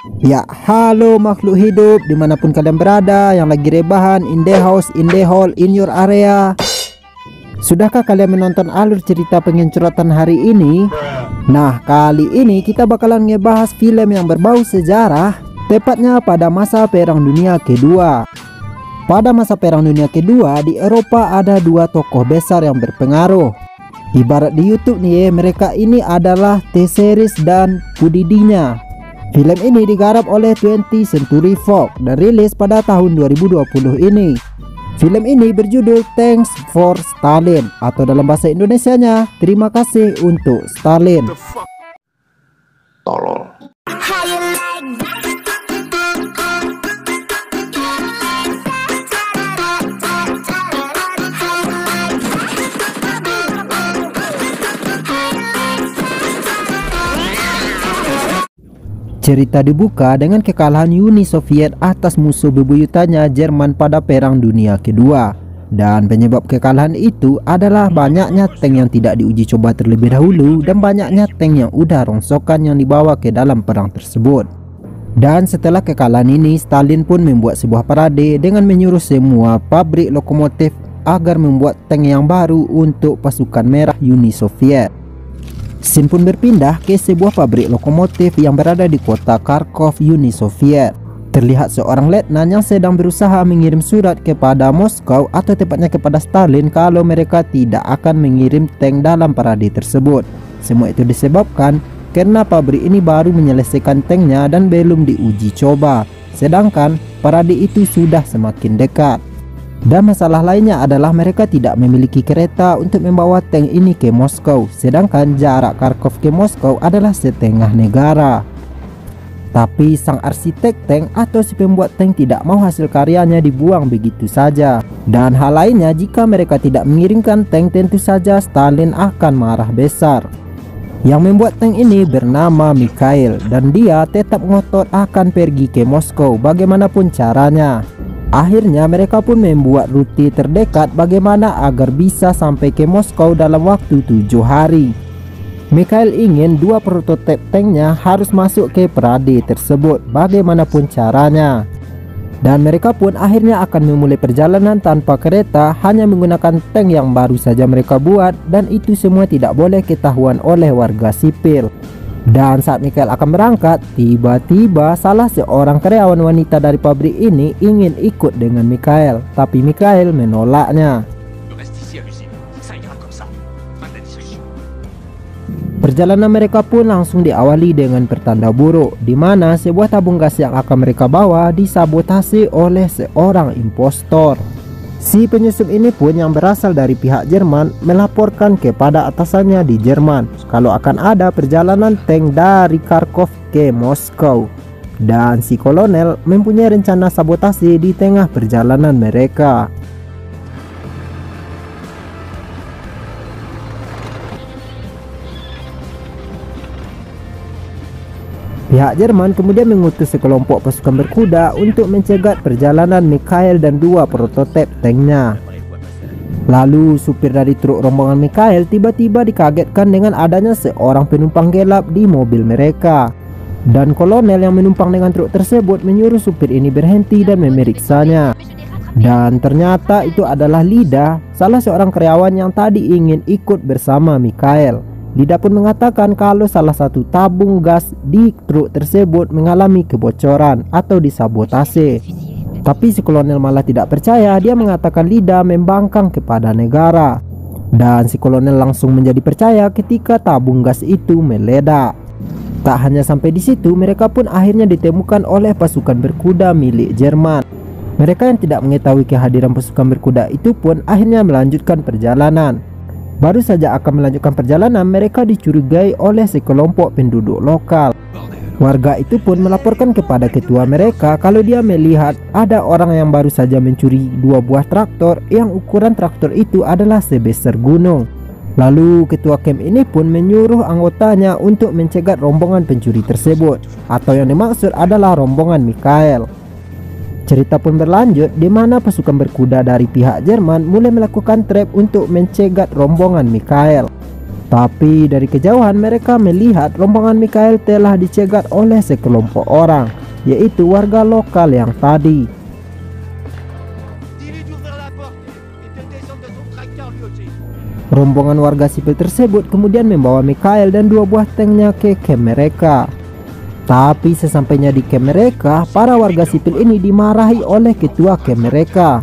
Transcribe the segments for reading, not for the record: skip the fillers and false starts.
Ya, halo makhluk hidup dimanapun kalian berada yang lagi rebahan in the house, in the hall, in your area. Sudahkah kalian menonton alur cerita pengencuratan hari ini? Nah, kali ini kita bakalan ngebahas film yang berbau sejarah, tepatnya pada masa Perang Dunia Kedua. Pada masa Perang Dunia Kedua, di Eropa ada dua tokoh besar yang berpengaruh. Ibarat di YouTube nih, mereka ini adalah T-Series dan Pudidinya. Film ini digarap oleh 20th Century Fox dan rilis pada tahun 2020 ini. Film ini berjudul Thanks for Stalin, atau dalam bahasa Indonesianya, terima kasih untuk Stalin. Tolol. Cerita dibuka dengan kekalahan Uni Soviet atas musuh bebuyutannya Jerman pada Perang Dunia Kedua. Dan penyebab kekalahan itu adalah banyaknya tank yang tidak diuji coba terlebih dahulu dan banyaknya tank yang udah rongsokan yang dibawa ke dalam perang tersebut. Dan setelah kekalahan ini, Stalin pun membuat sebuah parade dengan menyuruh semua pabrik lokomotif agar membuat tank yang baru untuk pasukan merah Uni Soviet. Scene pun berpindah ke sebuah pabrik lokomotif yang berada di kota Kharkov, Uni Soviet. Terlihat seorang letnan yang sedang berusaha mengirim surat kepada Moskow, atau tepatnya kepada Stalin, kalau mereka tidak akan mengirim tank dalam parade tersebut. Semua itu disebabkan karena pabrik ini baru menyelesaikan tanknya dan belum diuji coba, sedangkan parade itu sudah semakin dekat. Dan masalah lainnya adalah mereka tidak memiliki kereta untuk membawa tank ini ke Moskow, sedangkan jarak Kharkov ke Moskow adalah setengah negara. Tapi sang arsitek tank atau si pembuat tank tidak mau hasil karyanya dibuang begitu saja. Dan hal lainnya, jika mereka tidak mengirimkan tank, tentu saja Stalin akan marah besar. Yang membuat tank ini bernama Mikhail, dan dia tetap ngotot akan pergi ke Moskow bagaimanapun caranya. Akhirnya mereka pun membuat rute terdekat bagaimana agar bisa sampai ke Moskow dalam waktu 7 hari. Mikhail ingin dua prototipe tanknya harus masuk ke parade tersebut bagaimanapun caranya. Dan mereka pun akhirnya akan memulai perjalanan tanpa kereta, hanya menggunakan tank yang baru saja mereka buat, dan itu semua tidak boleh ketahuan oleh warga sipil. Dan saat Mikhail akan berangkat, tiba-tiba salah seorang karyawan wanita dari pabrik ini ingin ikut dengan Mikhail, tapi Mikhail menolaknya. Perjalanan mereka pun langsung diawali dengan pertanda buruk, di mana sebuah tabung gas yang akan mereka bawa disabotase oleh seorang impostor. Si penyusup ini pun yang berasal dari pihak Jerman melaporkan kepada atasannya di Jerman kalau akan ada perjalanan tank dari Kharkov ke Moskow. Dan si kolonel mempunyai rencana sabotase di tengah perjalanan mereka. Pihak Jerman kemudian mengutus sekelompok pasukan berkuda untuk mencegat perjalanan Mikhail dan dua prototipe tanknya. Lalu supir dari truk rombongan Mikhail tiba-tiba dikagetkan dengan adanya seorang penumpang gelap di mobil mereka. Dan kolonel yang menumpang dengan truk tersebut menyuruh supir ini berhenti dan memeriksanya. Dan ternyata itu adalah Lida, salah seorang karyawan yang tadi ingin ikut bersama Mikhail. Lida pun mengatakan kalau salah satu tabung gas di truk tersebut mengalami kebocoran atau disabotase. Tapi si kolonel malah tidak percaya, dia mengatakan Lida membangkang kepada negara. Dan si kolonel langsung menjadi percaya ketika tabung gas itu meledak. Tak hanya sampai di situ, mereka pun akhirnya ditemukan oleh pasukan berkuda milik Jerman. Mereka yang tidak mengetahui kehadiran pasukan berkuda itu pun akhirnya melanjutkan perjalanan. Baru saja akan melanjutkan perjalanan, mereka dicurigai oleh sekelompok penduduk lokal. Warga itu pun melaporkan kepada ketua mereka kalau dia melihat ada orang yang baru saja mencuri dua buah traktor yang ukuran traktor itu adalah sebesar gunung. Lalu ketua camp ini pun menyuruh anggotanya untuk mencegat rombongan pencuri tersebut, atau yang dimaksud adalah rombongan Mikhail. Cerita pun berlanjut di mana pasukan berkuda dari pihak Jerman mulai melakukan trap untuk mencegat rombongan Mikhail. Tapi dari kejauhan mereka melihat rombongan Mikhail telah dicegat oleh sekelompok orang, yaitu warga lokal yang tadi. Rombongan warga sipil tersebut kemudian membawa Mikhail dan 2 buah tanknya ke camp mereka. Tapi sesampainya di camp mereka, para warga sipil ini dimarahi oleh ketua camp mereka.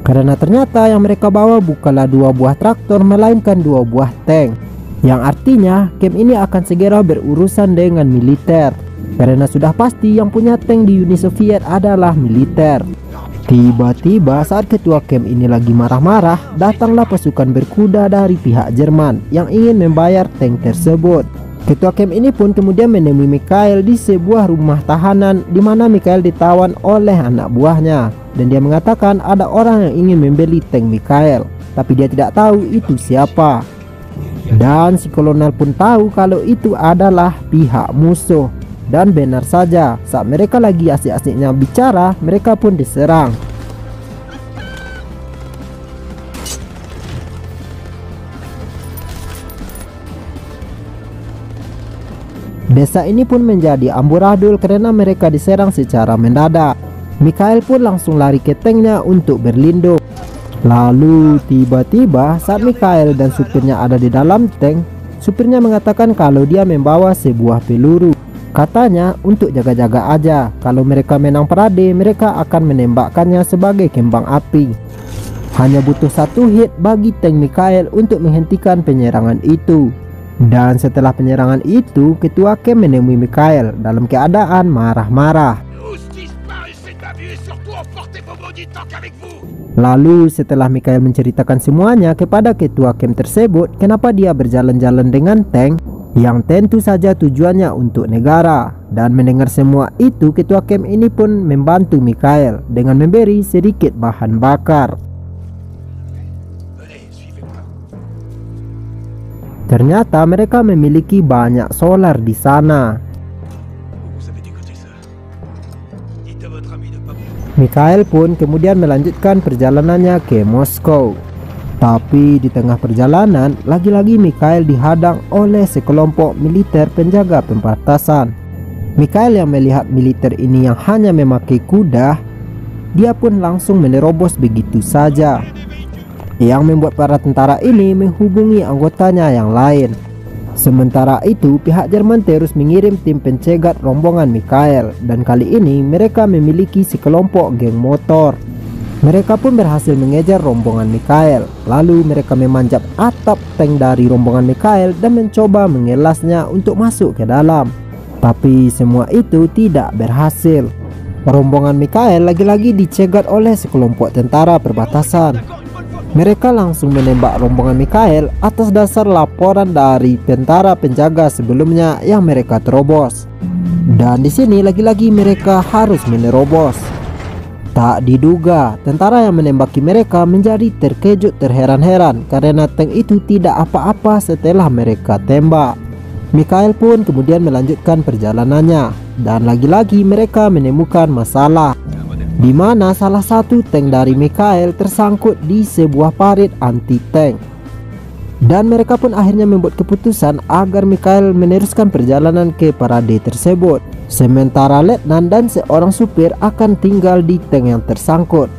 Karena ternyata yang mereka bawa bukanlah 2 buah traktor melainkan 2 buah tank. Yang artinya camp ini akan segera berurusan dengan militer. Karena sudah pasti yang punya tank di Uni Soviet adalah militer. Tiba-tiba saat ketua camp ini lagi marah-marah, datanglah pasukan berkuda dari pihak Jerman yang ingin membayar tank tersebut. Ketua camp ini pun kemudian menemui Mikhail di sebuah rumah tahanan di mana Mikhail ditawan oleh anak buahnya, dan dia mengatakan ada orang yang ingin membeli tank Mikhail, tapi dia tidak tahu itu siapa. Dan si kolonel pun tahu kalau itu adalah pihak musuh. Dan benar saja, saat mereka lagi asik-asiknya bicara, mereka pun diserang. Desa ini pun menjadi amburadul karena mereka diserang secara mendadak. Mikhail pun langsung lari ke tanknya untuk berlindung. Lalu tiba-tiba saat Mikhail dan supirnya ada di dalam tank, supirnya mengatakan kalau dia membawa sebuah peluru. Katanya untuk jaga-jaga aja, kalau mereka menang parade mereka akan menembakkannya sebagai kembang api. Hanya butuh 1 hit bagi tank Mikhail untuk menghentikan penyerangan itu. Dan setelah penyerangan itu, ketua camp menemui Mikhail dalam keadaan marah-marah. Lalu setelah Mikhail menceritakan semuanya kepada ketua camp tersebut, kenapa dia berjalan-jalan dengan tank yang tentu saja tujuannya untuk negara. Dan mendengar semua itu, ketua camp ini pun membantu Mikhail dengan memberi sedikit bahan bakar. Ternyata mereka memiliki banyak solar di sana. Mikhail pun kemudian melanjutkan perjalanannya ke Moskow. Tapi di tengah perjalanan, lagi-lagi Mikhail dihadang oleh sekelompok militer penjaga perbatasan. Mikhail yang melihat militer ini yang hanya memakai kuda, dia pun langsung menerobos begitu saja. Yang membuat para tentara ini menghubungi anggotanya yang lain. Sementara itu, pihak Jerman terus mengirim tim pencegat rombongan Mikhail, dan kali ini mereka memiliki sekelompok geng motor. Mereka pun berhasil mengejar rombongan Mikhail. Lalu mereka memanjat atap tank dari rombongan Mikhail dan mencoba mengelasnya untuk masuk ke dalam. Tapi semua itu tidak berhasil. Rombongan Mikhail lagi-lagi dicegat oleh sekelompok tentara perbatasan. Mereka langsung menembak rombongan Mikhail atas dasar laporan dari tentara penjaga sebelumnya yang mereka terobos. Dan di sini lagi-lagi mereka harus menerobos. Tak diduga, tentara yang menembaki mereka menjadi terkejut terheran-heran karena tank itu tidak apa-apa setelah mereka tembak. Mikhail pun kemudian melanjutkan perjalanannya, dan lagi-lagi mereka menemukan masalah, di mana salah satu tank dari Mikhail tersangkut di sebuah parit anti-tank. Dan mereka pun akhirnya membuat keputusan agar Mikhail meneruskan perjalanan ke parade tersebut. Sementara letnan dan seorang supir akan tinggal di tank yang tersangkut.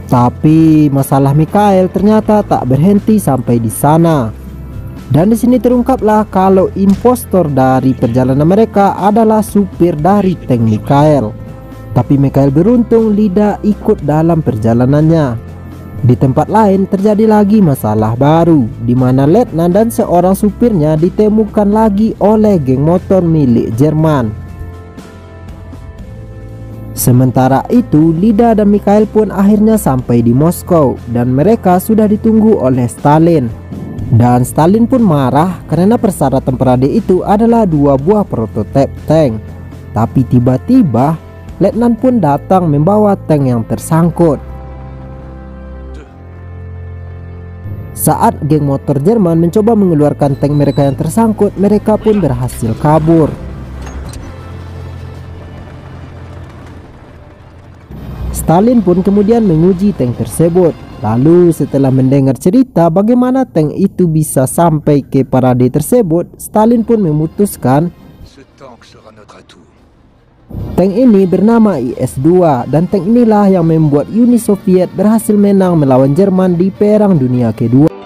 Tapi masalah Mikhail ternyata tak berhenti sampai di sana. Dan di sini terungkaplah kalau impostor dari perjalanan mereka adalah supir dari tank Mikhail. Tapi Mikhail beruntung tidak ikut dalam perjalanannya. Di tempat lain terjadi lagi masalah baru, di mana letnan dan seorang supirnya ditemukan lagi oleh geng motor milik Jerman. Sementara itu, Lida dan Mikhail pun akhirnya sampai di Moskow, dan mereka sudah ditunggu oleh Stalin. Dan Stalin pun marah karena persyaratan parade itu adalah 2 buah prototipe tank. Tapi tiba-tiba letnan pun datang membawa tank yang tersangkut. Saat geng motor Jerman mencoba mengeluarkan tank mereka yang tersangkut, mereka pun berhasil kabur. Stalin pun kemudian menguji tank tersebut. Lalu setelah mendengar cerita bagaimana tank itu bisa sampai ke parade tersebut, Stalin pun memutuskan tank ini bernama IS-2, dan tank inilah yang membuat Uni Soviet berhasil menang melawan Jerman di Perang Dunia Kedua.